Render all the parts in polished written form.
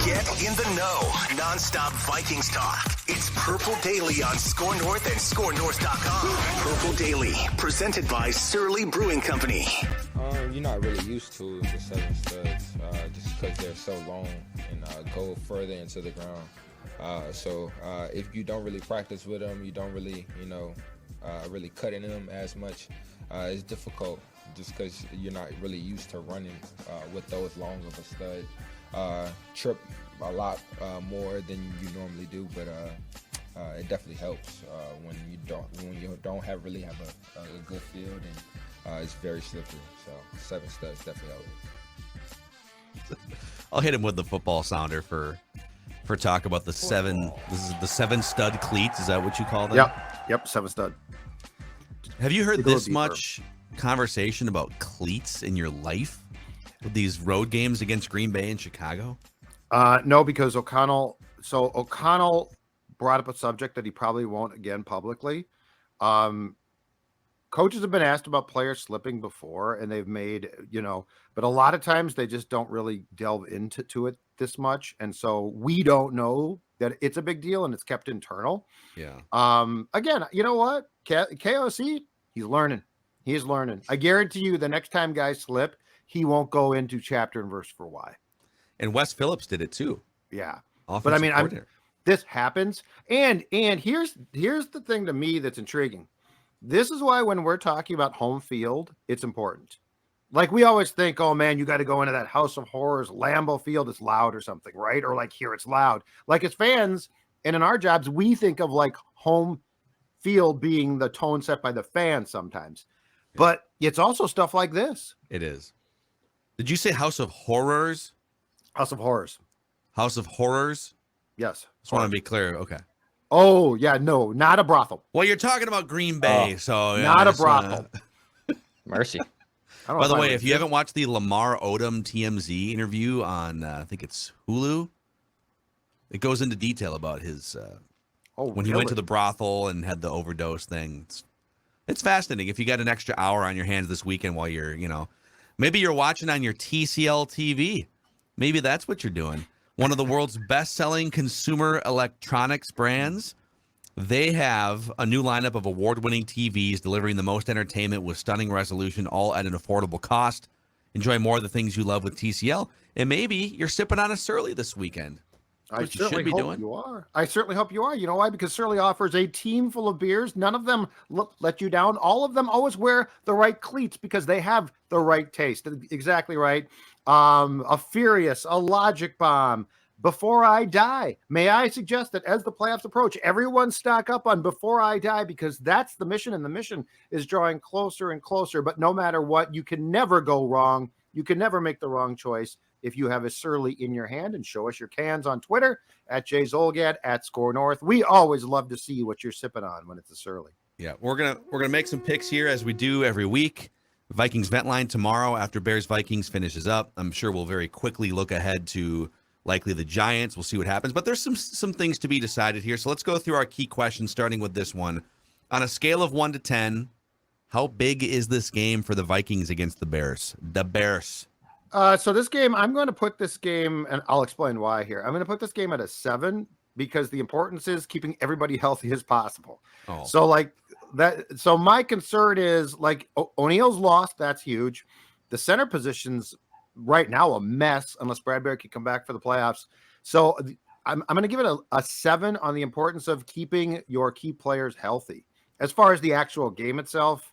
Get in the know. Non-stop Vikings talk. It's Purple Daily on Score North and ScoreNorth.com. Purple Daily, presented by Surly Brewing Company. You're not really used to the 7 studs just because they're so long and go further into the ground. So if you don't really practice with them, you don't really, really cutting them as much, it's difficult just because you're not really used to running with those long of a stud. Trip a lot more than you normally do, but it definitely helps when you don't really have a good field, and it's very slippery. So 7 studs definitely help. I'll hit him with the football sounder for talk about the 7. This is the 7 stud cleats. Is that what you call them? Yep, 7 stud. Have you heard this much conversation about cleats in your life with these road games against Green Bay and Chicago? No, because O'Connell brought up a subject that he probably won't again publicly. Coaches have been asked about players slipping before, and they've made, but a lot of times they just don't really delve into it this much. And so we don't know that it's a big deal, and it's kept internal. Yeah. Again, you know what? KOC, he's learning. He's learning. I guarantee you the next time guys slip, he won't go into chapter and verse for why. And Wes Phillips did it too. Yeah. Offensive but I mean, coordinator. This happens. And here's the thing to me that's intriguing. This is why when we're talking about home field, it's important. Like we always think, oh man, you got to go into that House of Horrors, Lambeau Field, it's loud or something, right? Or like here it's loud. Like as fans and in our jobs, we think of like home field being the tone set by the fans sometimes. Yeah. But it's also stuff like this. It is. Did you say House of Horrors? House of Horrors. House of Horrors? Yes. Just want to be clear. Okay. Oh, yeah. No, not a brothel. Well, you're talking about Green Bay, so. Yeah, not a brothel. Mercy. By the way, if you haven't watched the Lamar Odom TMZ interview on, I think it's Hulu, it goes into detail about his, when he went to the brothel and had the overdose thing. It's fascinating. If you got an extra hour on your hands this weekend while you're, maybe you're watching on your TCL TV. Maybe that's what you're doing. One of the world's best-selling consumer electronics brands. They have a new lineup of award-winning TVs delivering the most entertainment with stunning resolution, all at an affordable cost. Enjoy more of the things you love with TCL. And maybe you're sipping on a Surly this weekend. I certainly hope you are. I certainly hope you are. You know why? Because Surly offers a team full of beers. None of them let you down. All of them always wear the right cleats because they have the right taste. Exactly right. A Furious, a Logic Bomb, Before I Die. May I suggest that as the playoffs approach, everyone stock up on Before I Die because that's the mission, and the mission is drawing closer and closer. But no matter what, you can never go wrong. You can never make the wrong choice if you have a Surly in your hand. And show us your cans on Twitter at JZolgad, at Score North. We always love to see what you're sipping on when it's a Surly. Yeah, we're gonna make some picks here as we do every week. Vikings Vent Line tomorrow after Bears-Vikings finishes up. I'm sure we'll very quickly look ahead to likely the Giants. We'll see what happens. But there's some things to be decided here. So let's go through our key questions, starting with this one. On a scale of 1 to 10, how big is this game for the Vikings against the Bears? The Bears. So this game, I'm going to put this game, and I'll explain why here. I'm going to put this game at a 7 because the importance is keeping everybody healthy as possible. Oh. So like that. So my concern is like O'Neill's lost. That's huge. The center position's right now a mess unless Bradbury can come back for the playoffs. So I'm going to give it a 7 on the importance of keeping your key players healthy. As far as the actual game itself,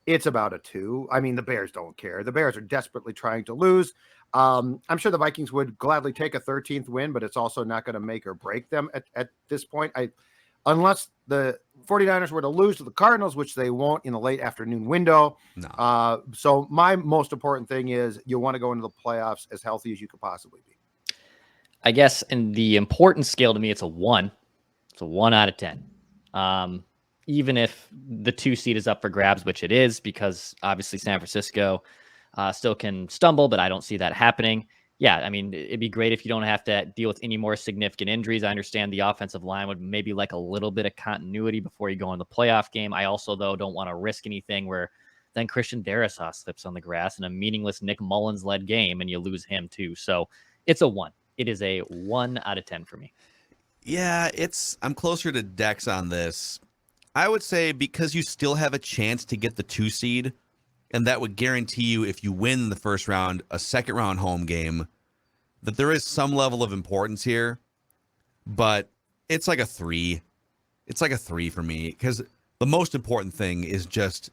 it's about a 2. I mean, the Bears don't care. The Bears are desperately trying to lose. I'm sure the Vikings would gladly take a 13th win, but it's also not going to make or break them at this point. Unless the 49ers were to lose to the Cardinals, which they won't in the late afternoon window. No. So my most important thing is you want to go into the playoffs as healthy as you could possibly be. I guess in the importance scale to me, it's a 1. It's a 1 out of 10. Even if the 2 seed is up for grabs, which it is, because obviously San Francisco still can stumble, but I don't see that happening. Yeah, I mean, it'd be great if you don't have to deal with any more significant injuries. I understand the offensive line would maybe like a little bit of continuity before you go in the playoff game. I also, though, don't want to risk anything where then Christian Darrisaw slips on the grass in a meaningless Nick Mullins-led game and you lose him too. So it's a 1. It is a 1 out of 10 for me. Yeah, I'm closer to Dex on this. I would say because you still have a chance to get the 2 seed, and that would guarantee you, if you win the first round, a second round home game, that there is some level of importance here. But it's like a 3. It's like a 3 for me, because the most important thing is just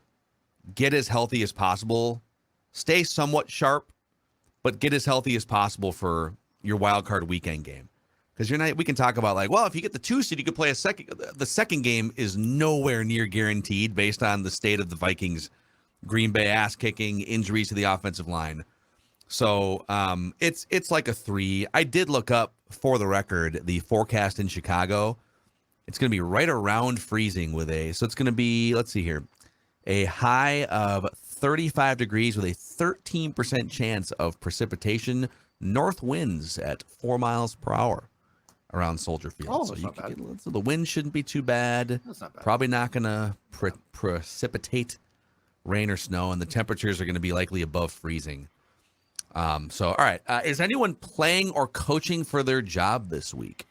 get as healthy as possible, stay somewhat sharp, but get as healthy as possible for your wild card weekend game. Because we can talk about, like, well, if you get the 2 seed, you could play a second. The second game is nowhere near guaranteed based on the state of the Vikings, Green Bay ass kicking, injuries to the offensive line. So it's like a 3. I did look up, for the record, the forecast in Chicago. It's going to be right around freezing so it's going to be, let's see here, a high of 35 degrees with a 13% chance of precipitation, north winds at 4 miles per hour around Soldier Field. Oh, so that's not bad. So the wind shouldn't be too bad. That's not bad. Probably not going to precipitate rain or snow, and the temperatures are going to be likely above freezing. So, all right. Is anyone playing or coaching for their job this week?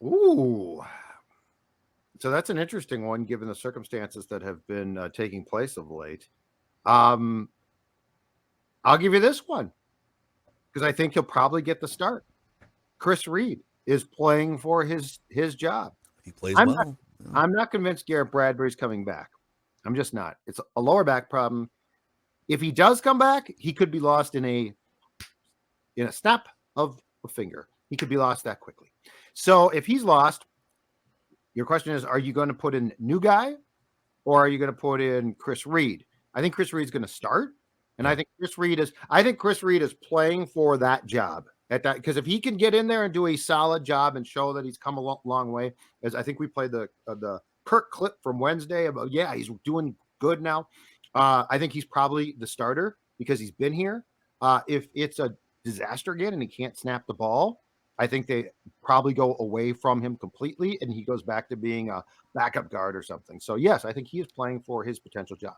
Ooh. So that's an interesting one, given the circumstances that have been taking place of late. I'll give you this one, because I think he'll probably get the start. Chris Reed is playing for his job. He plays well. I'm not convinced Garrett Bradbury's coming back. I'm just not. It's a lower back problem. If he does come back, he could be lost in a snap of a finger. He could be lost that quickly. So if he's lost, your question is, are you going to put in new guy, or are you going to put in Chris Reed? I think Chris Reed's going to start, and I think Chris Reed is playing for that job at that, because if he can get in there and do a solid job and show that he's come a long way, as I think we played the Kirk clip from Wednesday about, he's doing good now. I think he's probably the starter because he's been here. If it's a disaster again and he can't snap the ball, I think they probably go away from him completely and he goes back to being a backup guard or something. So, yes, I think he is playing for his potential job.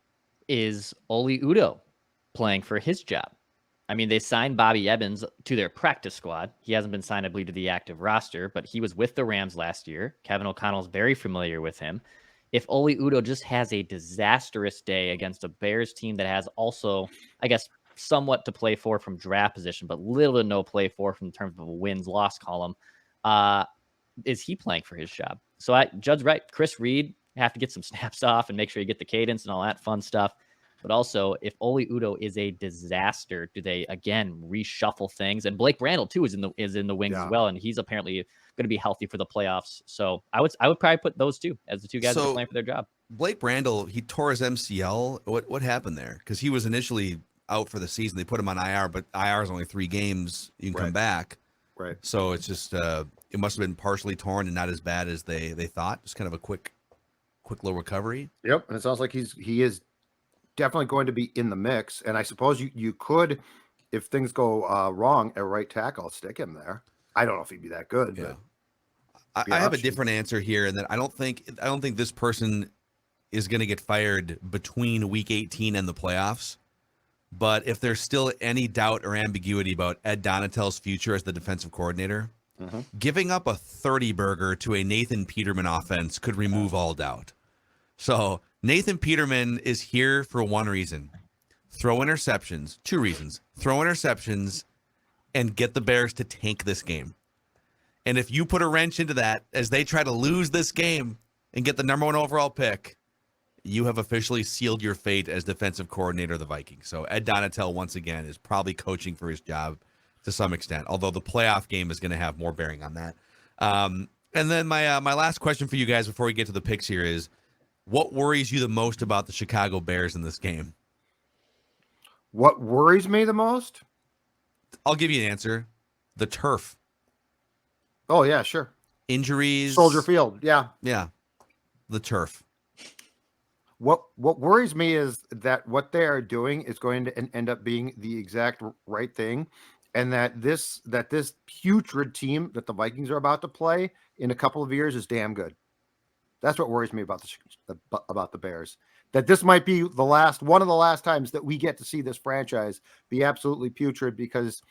Is Oli Udoh playing for his job? I mean, they signed Bobby Evans to their practice squad. He hasn't been signed, I believe, to the active roster, but he was with the Rams last year. Kevin O'Connell's very familiar with him. If Oli Udoh just has a disastrous day against a Bears team that has also, I guess, somewhat to play for from draft position, but little to no play for from in terms of a wins-loss column, is he playing for his job? So Judd's right. Chris Reed have to get some snaps off and make sure you get the cadence and all that fun stuff. But also, if Oli Udoh is a disaster, do they again reshuffle things? And Blake Brandel too is in the wings as well, and he's apparently going to be healthy for the playoffs. So I would probably put those two as the two guys that are playing for their job. Blake Brandel, he tore his MCL. What happened there? Because he was initially out for the season. They put him on IR, but IR is only 3 games. You can come back. Right. So it's just it must have been partially torn and not as bad as they thought. Just kind of a quick little recovery. Yep, and it sounds like he is definitely going to be in the mix. And I suppose you could, if things go wrong at right tackle, stick him there. I don't know if he'd be that good. Yeah. But I have a different answer here, and that I don't think this person is going to get fired between week 18 and the playoffs. But if there's still any doubt or ambiguity about Ed Donatell's future as the defensive coordinator, giving up a 30 burger to a Nathan Peterman offense could remove all doubt. So Nathan Peterman is here for one reason: throw interceptions. 2 reasons: throw interceptions and get the Bears to tank this game. And if you put a wrench into that as they try to lose this game and get the number 1 overall pick, you have officially sealed your fate as defensive coordinator of the Vikings. So Ed Donatell, once again, is probably coaching for his job to some extent, although the playoff game is going to have more bearing on that. And then my last question for you guys before we get to the picks here is, what worries you the most about the Chicago Bears in this game? What worries me the most? I'll give you an answer. The turf. Oh, yeah, sure. Injuries. Soldier Field, yeah. Yeah. The turf. What worries me is that what they are doing is going to end up being the exact right thing, and that this putrid team that the Vikings are about to play in a couple of years is damn good. That's what worries me about the Bears. That this might be one of the last times that we get to see this franchise be absolutely putrid, because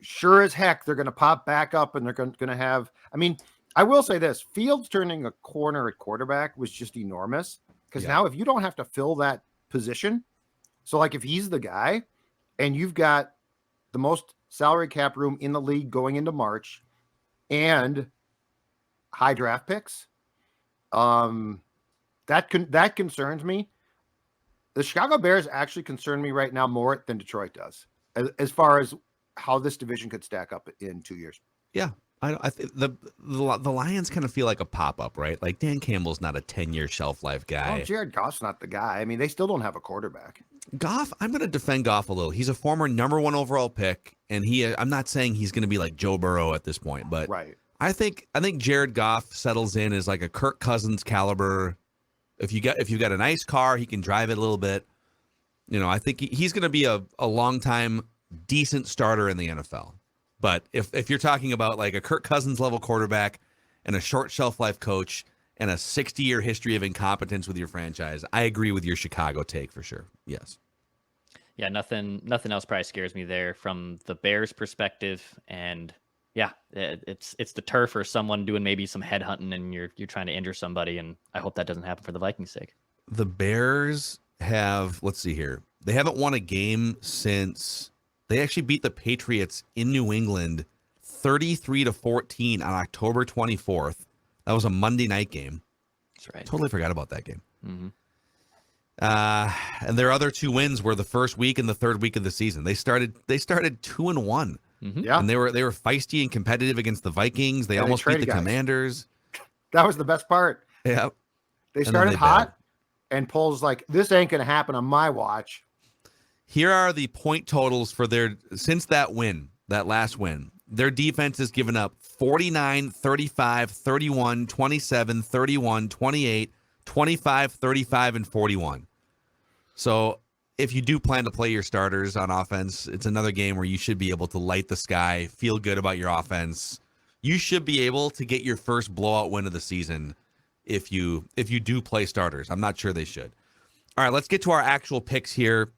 sure as heck they're going to pop back up and they're going to have. I mean, I will say this: Fields turning a corner at quarterback was just enormous because now if you don't have to fill that position, so like if he's the guy and you've got the most salary cap room in the league going into March and high draft picks, that concerns me. The Chicago Bears actually concern me right now more than Detroit does, as far as how this division could stack up in 2 years. Yeah. I think the Lions kind of feel like a pop-up, right? Like Dan Campbell's not a 10-year shelf life guy. Oh, Jared Goff's not the guy. I mean, they still don't have a quarterback. Goff, I'm going to defend Goff a little. He's a former number 1 overall pick, and I'm not saying he's going to be like Joe Burrow at this point, but right. I think Jared Goff settles in as like a Kirk Cousins caliber. If you got a nice car, he can drive it a little bit. You know, I think he's going to be a long time decent starter in the NFL. But if you're talking about like a Kirk Cousins level quarterback and a short shelf life coach and a 60-year history of incompetence with your franchise, I agree with your Chicago take for sure. Yes. Yeah, nothing else probably scares me there from the Bears' perspective. And yeah, it's the turf for someone doing maybe some headhunting and you're trying to injure somebody. And I hope that doesn't happen for the Vikings' sake. The Bears have, let's see here, they haven't won a game since they actually beat the Patriots in New England 33-14 on October 24th. That was a Monday night game. That's right. Totally forgot about that game. Mm-hmm. And their other 2 wins were the first week and the third week of the season. They started 2-1. Mm-hmm. Yeah, and they were feisty and competitive against the Vikings. They almost beat the Commanders. That was the best part. Yeah, they started hot, and Poles like, this ain't gonna happen on my watch. Here are the point totals for since that last win. Their defense has given up 49, 35, 31, 27, 31, 28, 25, 35, and 41. So if you do plan to play your starters on offense, it's another game where you should be able to light the sky, feel good about your offense. You should be able to get your first blowout win of the season if you do play starters. I'm not sure they should. All right, let's get to our actual picks here.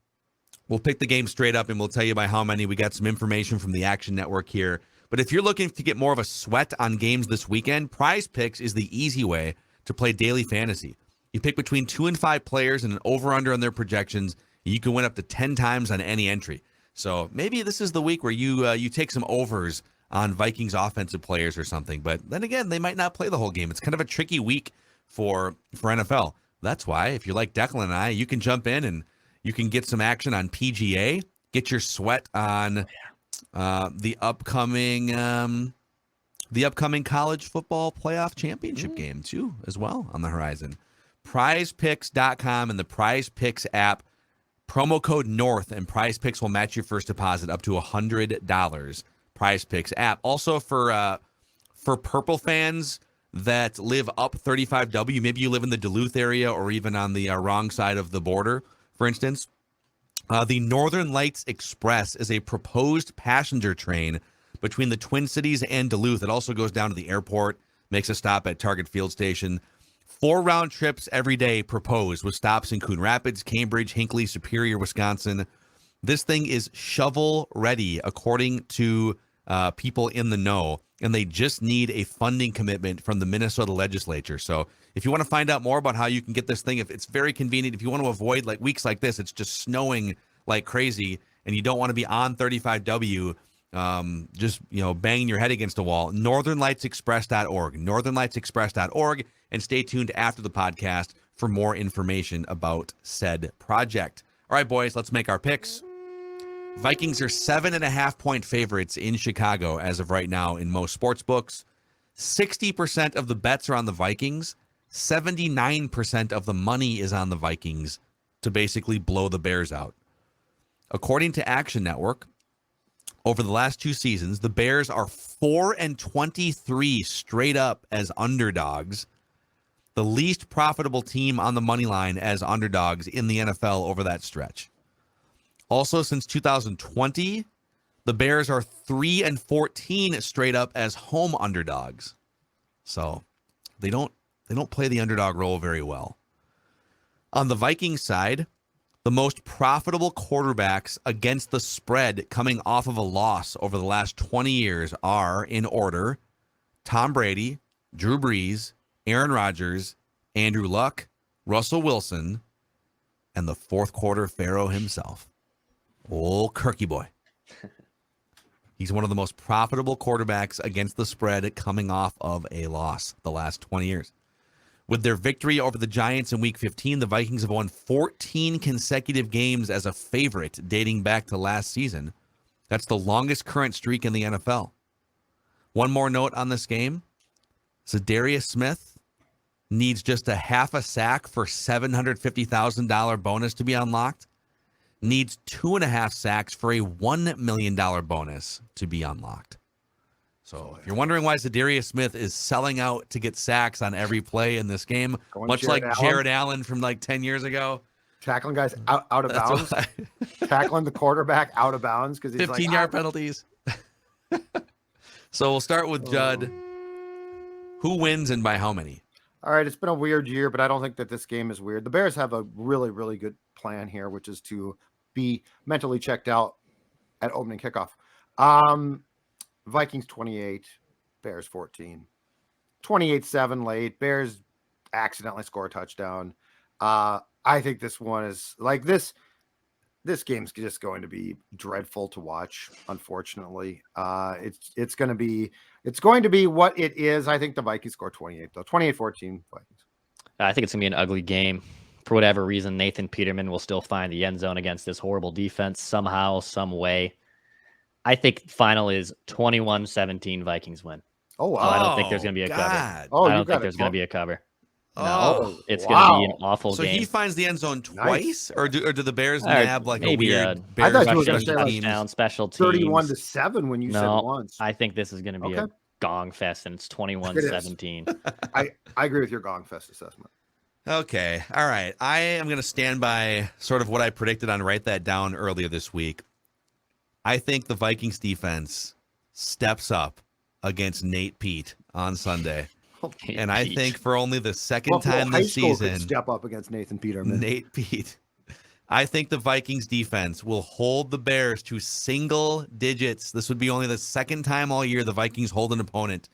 We'll pick the game straight up, and we'll tell you by how many. We got some information from the Action Network here. But if you're looking to get more of a sweat on games this weekend, Prize Picks is the easy way to play daily fantasy. You pick between 2 and 5 players and an over-under on their projections. And you can win up to 10 times on any entry. So maybe this is the week where you take some overs on Vikings offensive players or something. But then again, they might not play the whole game. It's kind of a tricky week for NFL. That's why, if you're like Declan and I, you can jump in and you can get some action on PGA, get your sweat on the upcoming college football playoff championship game too, as well on the horizon. PrizePicks.com and the Prize Picks app. Promo code NORTH and Prize Picks will match your first deposit up to $100. Prize Picks app. Also for Purple fans that live up 35W, maybe you live in the Duluth area or even on the wrong side of the border. For instance, the Northern Lights Express is a proposed passenger train between the Twin Cities and Duluth. It also goes down to the airport, makes a stop at Target Field Station. 4 round trips every day proposed with stops in Coon Rapids, Cambridge, Hinckley, Superior, Wisconsin. This thing is shovel ready, according to people in the know, and they just need a funding commitment from the Minnesota legislature. So if you want to find out more about how you can get this thing, if it's very convenient, if you want to avoid like weeks like this, it's just snowing like crazy, and you don't want to be on 35W, just banging your head against a wall, northernlightsexpress.org, northernlightsexpress.org, and stay tuned after the podcast for more information about said project. All right, boys, let's make our picks. Vikings are 7.5-point favorites in Chicago as of right now in most sports books. 60% of the bets are on the Vikings. 79% of the money is on the Vikings to basically blow the Bears out. According to Action Network, over the last 2 seasons, the Bears are 4-23 straight up as underdogs. The least profitable team on the money line as underdogs in the NFL over that stretch. Also, since 2020, the Bears are 3-14 straight up as home underdogs. So they don't play the underdog role very well. On the Vikings side, The most profitable quarterbacks against the spread coming off of a loss over the last 20 years are, in order, Tom Brady, Drew Brees, Aaron Rodgers, Andrew Luck, Russell Wilson, and the fourth quarter pharaoh himself, old Kirky boy. He's one of the most profitable quarterbacks against the spread coming off of a loss the last 20 years. With their victory over the Giants in Week 15, the Vikings have won 14 consecutive games as a favorite dating back to last season. That's the longest current streak in the NFL. One more note on this game. Zadarius Smith needs just a half a sack for $750,000 bonus to be unlocked. Needs 2.5 sacks for a $1 million bonus to be unlocked. So if you're wondering why Zadarius Smith is selling out to get sacks on every play in this game, much like Jared Allen from like 10 years ago. Tackling guys out of bounds. Tackling the quarterback out of bounds because he's 15-yard penalties. So we'll start with Judd. Who wins and by how many? All right, it's been a weird year, but I don't think that this game is weird. The Bears have a really, really good plan here, which is to be mentally checked out at opening kickoff. Vikings 28, Bears 14. 28-7 late. Bears accidentally score a touchdown. I think this one is like this game's just going to be dreadful to watch, unfortunately. It's going to be what it is. I think the Vikings score 28 though. 28-14 Vikings. I think it's going to be an ugly game. For whatever reason, Nathan Peterman will still find the end zone against this horrible defense somehow, some way. I think final is 21-17 Vikings win. Oh, wow. I don't think there's going to be a cover. Oh, I don't think there's going to be a cover. No, it's going to be an awful game. So he finds the end zone twice, or do the Bears have like maybe a weird I thought you were Bears going to say touchdown, special teams? 31-7 when you said once. I think this is going to be a gong fest, and it's 21-17. I agree with your gong fest assessment. Okay. All right. I am going to stand by sort of what I predicted on Write That Down earlier this week. I think the Vikings defense steps up against Nate Pete on Sunday. And I think for only the second time this season, step up against Nathan Peterman. Nate Pete. I think the Vikings defense will hold the Bears to single digits. This would be only the second time all year the Vikings hold an opponent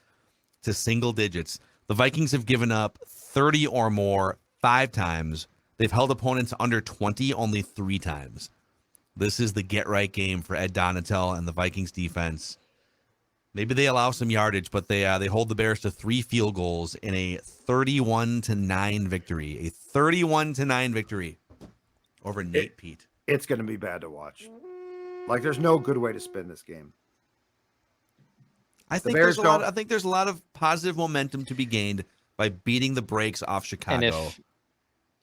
to single digits. The Vikings have given up 30 or more 5 times. They've held opponents under 20 only 3 times. This is the get-right game for Ed Donatel and the Vikings defense. Maybe they allow some yardage, but they hold the Bears to 3 field goals in a 31-9 victory. A 31-9 victory over Nate Pete. It's going to be bad to watch. Like, there's no good way to spin this game. I think there's a lot of positive momentum to be gained by beating the brakes off Chicago.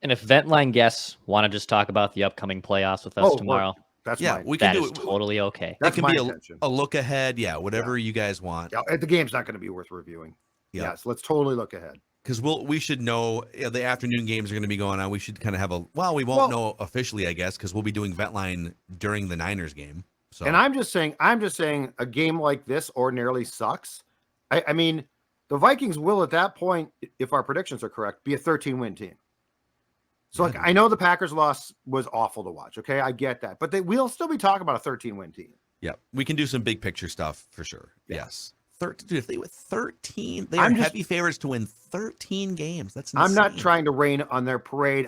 And if Ventline guests want to just talk about the upcoming playoffs with us tomorrow, that's we can do it. Totally okay. That's it can my be a look ahead, whatever you guys want. Yeah, the game's not going to be worth reviewing. Yeah. Yes, let's totally look ahead. Because we should know the afternoon games are going to be going on. We should kind of have we won't know officially, I guess, because we'll be doing Ventline during the Niners game. So. And I'm just saying, a game like this ordinarily sucks. I mean, the Vikings will at that point, if our predictions are correct, be a 13-win team. So, I know the Packers loss was awful to watch. Okay, I get that, but we'll still be talking about a 13-win team. Yeah, we can do some big picture stuff for sure. Yeah. Yes, 13. Dude, if they win 13, they are heavy favorites to win 13 games. That's insane. I'm not trying to rain on their parade.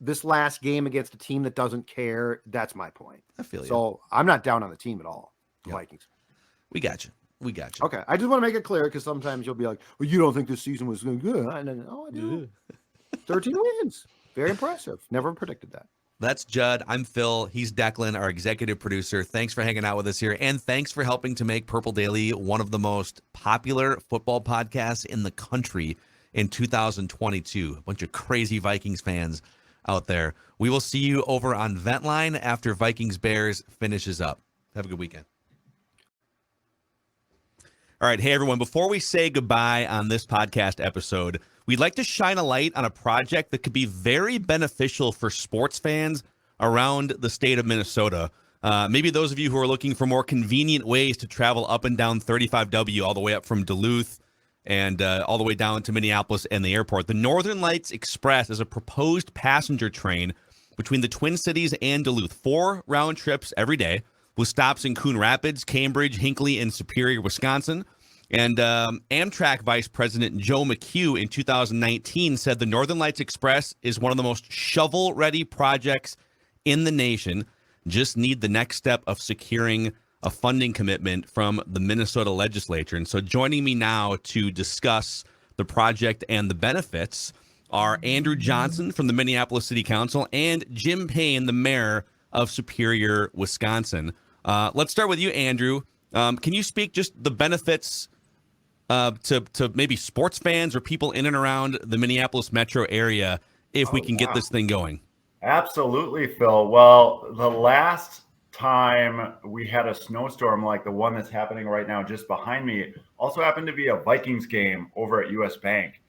This last game against a team that doesn't care. That's my point. I feel you. So I'm not down on the team at all. The Vikings. We got you. Okay, I just want to make it clear because sometimes you'll be like, "Well, you don't think this season was good?" I do. 13 wins. Very impressive. Never predicted that. That's Judd. I'm Phil. He's Declan, our executive producer. Thanks for hanging out with us here. And thanks for helping to make Purple Daily one of the most popular football podcasts in the country in 2022. A bunch of crazy Vikings fans out there. We will see you over on Ventline after Vikings Bears finishes up. Have a good weekend. All right. Hey, everyone. Before we say goodbye on this podcast episode, we'd like to shine a light on a project that could be very beneficial for sports fans around the state of Minnesota. Maybe those of you who are looking for more convenient ways to travel up and down 35W all the way up from Duluth and all the way down to Minneapolis and the airport. The Northern Lights Express is a proposed passenger train between the Twin Cities and Duluth. 4 round trips every day with stops in Coon Rapids, Cambridge, Hinckley, and Superior, Wisconsin. And Amtrak Vice President Joe McHugh in 2019 said the Northern Lights Express is one of the most shovel-ready projects in the nation. Just need the next step of securing a funding commitment from the Minnesota legislature. And so joining me now to discuss the project and the benefits are Andrew Johnson from the Minneapolis City Council and Jim Payne, the mayor of Superior, Wisconsin. Let's start with you, Andrew. Can you speak just the benefits to maybe sports fans or people in and around the Minneapolis metro area if we can get this thing going? Absolutely, Phil. Well, the last time we had a snowstorm like the one that's happening right now just behind me also happened to be a Vikings game over at US Bank.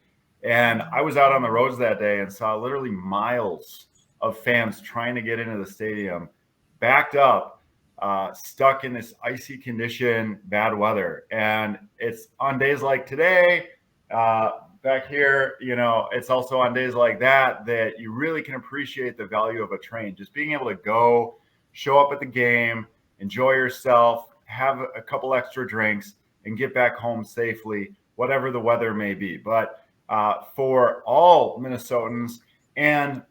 And I was out on the roads that day and saw literally miles of fans trying to get into the stadium, backed up, stuck in this icy condition, bad weather. And it's on days like today, back here, it's also on days like that you really can appreciate the value of a train. Just being able to go, show up at the game, enjoy yourself, have a couple extra drinks, and get back home safely, whatever the weather may be. But for all Minnesotans and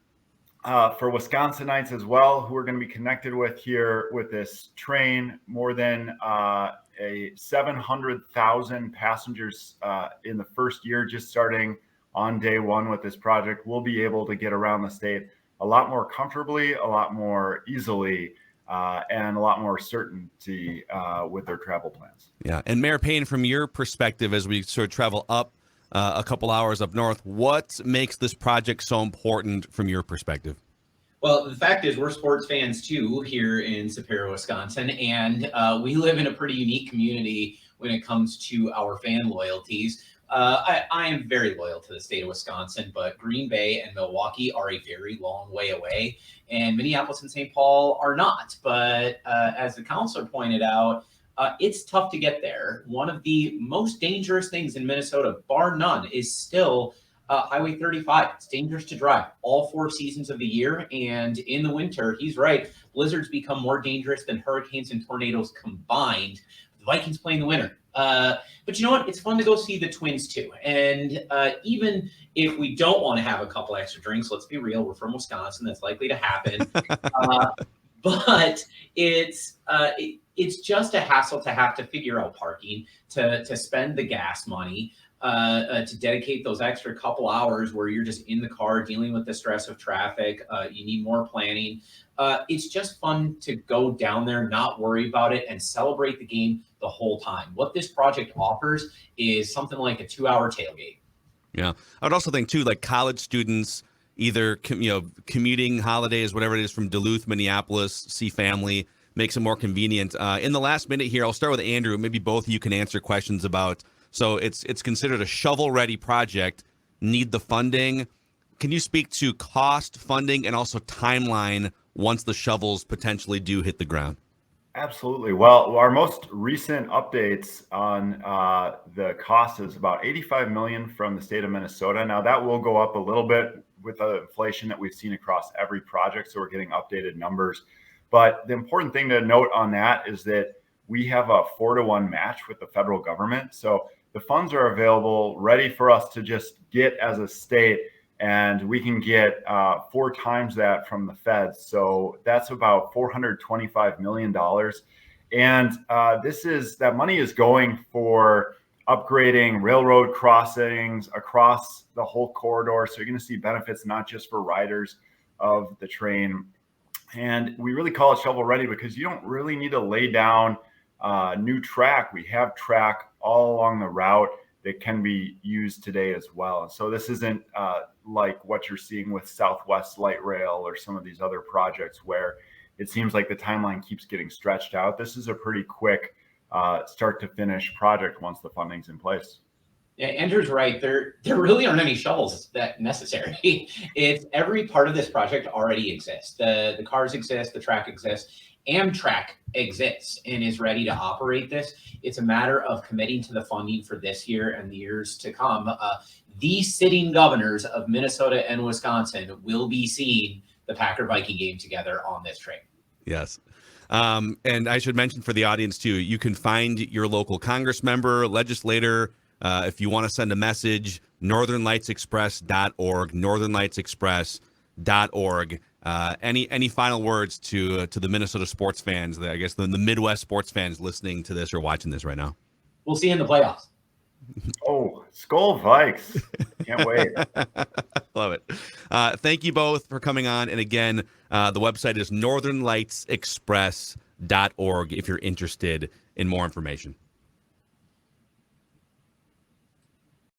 for Wisconsinites as well, who are going to be connected with here with this train, more than 700,000 passengers in the first year, just starting on day one with this project, will be able to get around the state a lot more comfortably, a lot more easily, and a lot more certainty with their travel plans. Yeah. And Mayor Payne, from your perspective, as we sort of travel up a couple hours up north, what makes this project so important from your perspective? Well, the fact is we're sports fans too here in Superior, Wisconsin, and we live in a pretty unique community when it comes to our fan loyalties. I am very loyal to the state of Wisconsin, but Green Bay and Milwaukee are a very long way away, and Minneapolis and St. Paul are not. But as the counselor pointed out, it's tough to get there. One of the most dangerous things in Minnesota, bar none, is still Highway 35. It's dangerous to drive all 4 seasons of the year. And in the winter, he's right, blizzards become more dangerous than hurricanes and tornadoes combined. The Vikings play in the winter. But you know what? It's fun to go see the Twins too. And even if we don't want to have a couple extra drinks, let's be real, we're from Wisconsin. That's likely to happen. But it's just a hassle to have to figure out parking, to spend the gas money, to dedicate those extra couple hours where you're just in the car dealing with the stress of traffic. You need more planning. It's just fun to go down there, not worry about it, and celebrate the game the whole time. What this project offers is something like a 2-hour tailgate. Yeah. I would also think too, like college students, either commuting holidays, whatever it is, from Duluth, Minneapolis, see family, makes it more convenient. In the last minute here, I'll start with Andrew. Maybe both of you can answer questions about. So it's considered a shovel-ready project. Need the funding. Can you speak to cost, funding, and also timeline once the shovels potentially do hit the ground? Absolutely. Well, our most recent updates on the cost is about $85 million from the state of Minnesota. Now that will go up a little bit with the inflation that we've seen across every project, so we're getting updated numbers. But the important thing to note on that is that we have a 4-to-1 match with the federal government. So the funds are available, ready for us to just get as a state, and we can get 4 times that from the feds. So that's about $425 million. And that money is going for upgrading railroad crossings across the whole corridor. So you're going to see benefits not just for riders of the train. And we really call it shovel ready because you don't really need to lay down new track. We have track all along the route that can be used today as well. So this isn't like what you're seeing with Southwest Light Rail or some of these other projects where it seems like the timeline keeps getting stretched out. This is a pretty quick start to finish project once the funding's in place. Yeah, Andrew's right. There really aren't any shovels that necessary. It's every part of this project already exists. The cars exist, the track exists. Amtrak exists and is ready to operate this. It's a matter of committing to the funding for this year and the years to come. The sitting governors of Minnesota and Wisconsin will be seeing the Packer Viking game together on this train. Yes. And I should mention for the audience too, you can find your local Congress member, legislator, if you want to send a message, northernlightsexpress.org, northernlightsexpress.org. Any final words to the Minnesota sports fans, I guess the Midwest sports fans listening to this or watching this right now? We'll see you in the playoffs. Oh, Skull Vikes. Can't wait. Love it. Thank you both for coming on. And again, the website is northernlightsexpress.org if you're interested in more information.